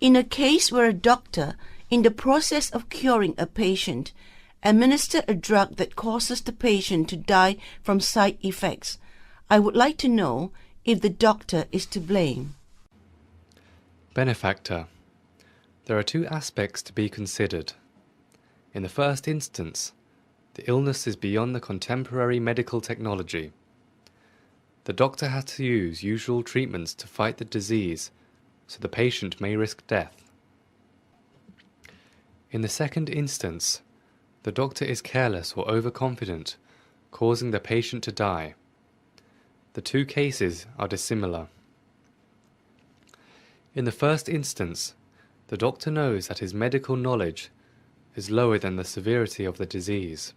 In a case where a doctor, in the process of curing a patient, administer a drug that causes the patient to die from side effects, I would like to know if the doctor is to blame. Benefactor. There are two aspects to be considered. In the first instance, the illness is beyond the contemporary medical technology. The doctor has to use usual treatments to fight the disease, so the patient may risk death. In the second instance, the doctor is careless or overconfident, causing the patient to die. The two cases are dissimilar. In the first instance, the doctor knows that his medical knowledge is lower than the severity of the disease,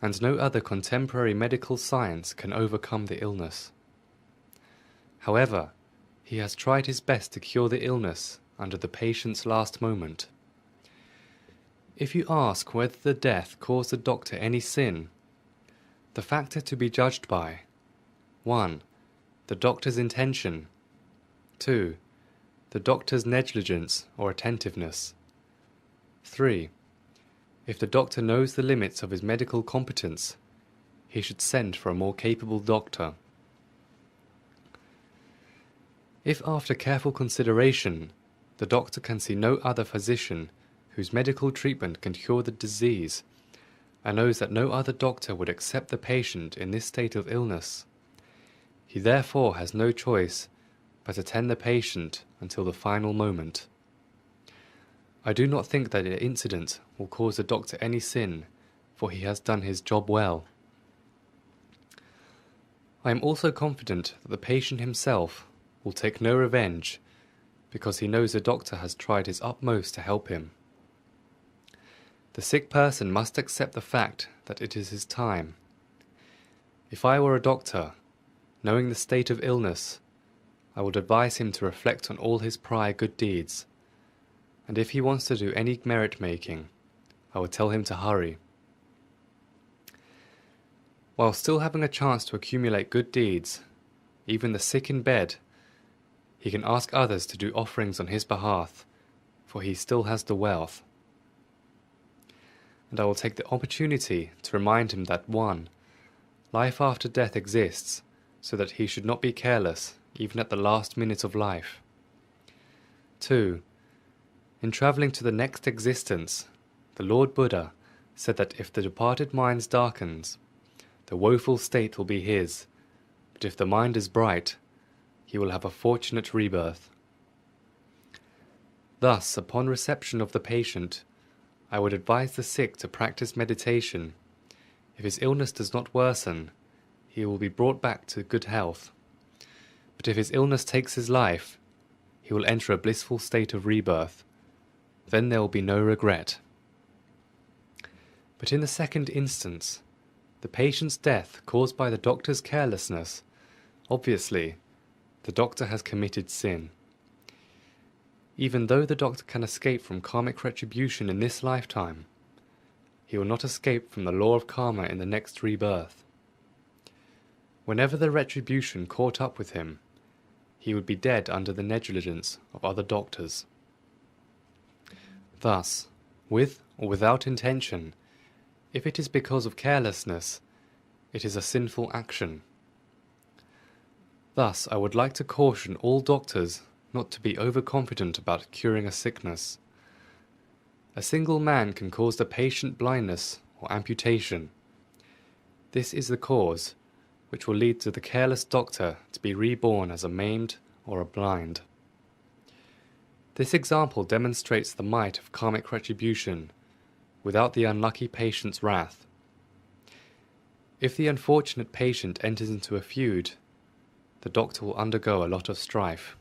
and no other contemporary medical science can overcome the illness. However, he has tried his best to cure the illness under the patient's last moment. If you ask whether the death caused the doctor any sin, the factor to be judged by: 1. The doctor's intention. 2. The doctor's negligence or attentiveness. 3. If the doctor knows the limits of his medical competence, he should send for a more capable doctor. If after careful consideration, the doctor can see no other physician whose medical treatment can cure the disease, and knows that no other doctor would accept the patient in this state of illness, he therefore has no choice but attend the patient until the final moment. I do not think that the incident will cause the doctor any sin, for he has done his job well. I am also confident that the patient himself will take no revenge, because he knows the doctor has tried his utmost to help him. The sick person must accept the fact that it is his time. If I were a doctor, knowing the state of illness, I would advise him to reflect on all his prior good deeds, and if he wants to do any merit-making, I would tell him to hurry. While still having a chance to accumulate good deeds, even the sick in bed, he can ask others to do offerings on his behalf, for he still has the wealth. And I will take the opportunity to remind him that 1. Life after death exists, so that he should not be careless even at the last minute of life. 2. In travelling to the next existence, the Lord Buddha said that if the departed mind darkens, the woeful state will be his, but if the mind is bright, he will have a fortunate rebirth. Thus, upon reception of the patient, I would advise the sick to practice meditation. If his illness does not worsen, he will be brought back to good health. But if his illness takes his life, he will enter a blissful state of rebirth. Then there will be no regret. But in the second instance, the patient's death caused by the doctor's carelessness, obviously, the doctor has committed sin. Even though the doctor can escape from karmic retribution in this lifetime, he will not escape from the law of karma in the next rebirth. Whenever the retribution caught up with him, he would be dead under the negligence of other doctors. Thus, with or without intention, if it is because of carelessness, it is a sinful action. Thus, I would like to caution all doctors not to be overconfident about curing a sickness. A single man can cause the patient blindness or amputation. This is the cause which will lead to the careless doctor to be reborn as a maimed or a blind. This example demonstrates the might of karmic retribution without the unlucky patient's wrath. If the unfortunate patient enters into a feud, the doctor will undergo a lot of strife.